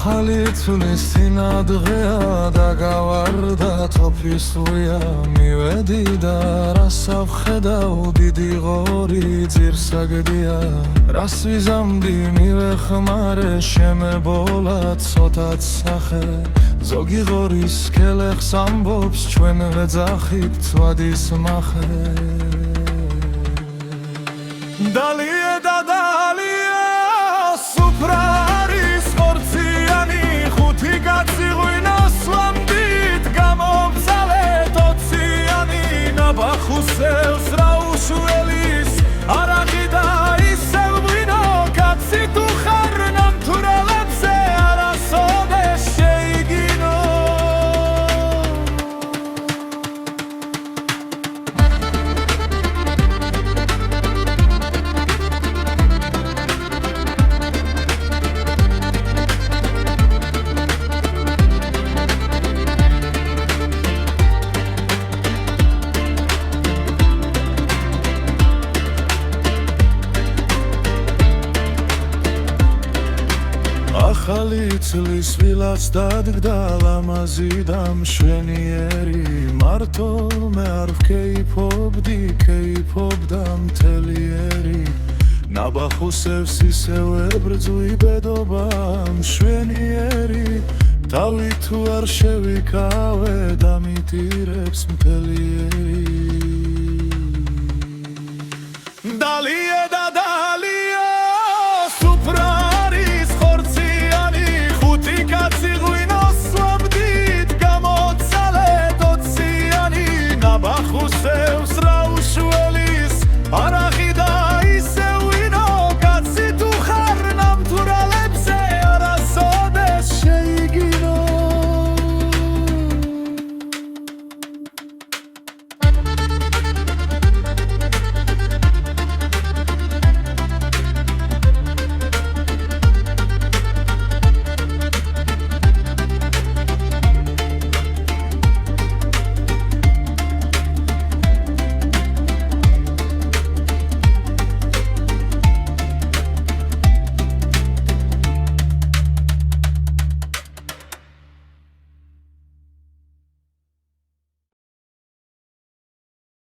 ახალი წლის წინადღეა და გავარდა თოფისუია მივედი და რას ავხედავ დიდი ღორი ძირსაგდია რას ვიზამდი მივეხმარე შემებოლა ცოტაც სახე ზოგი ღორის კელეხს ამბობს ჩვენ ვეძახით ცვადის მახე დალია და დალია სუფრა Bachusels rausuelis aragi da isel vino katsi tu kharnam turaletse arasode sheigino ახალი წლის ვილაც დადგდა ლამაზი და მშვენიერი მარტო მე არ ვკეიფობდი კეიფობდა მთლიერი ნაბახუსებს ისევ ებრძვი ბედობა მშვენიერი თავი თუ არ შევიკავე დამიტირებს მთლიერი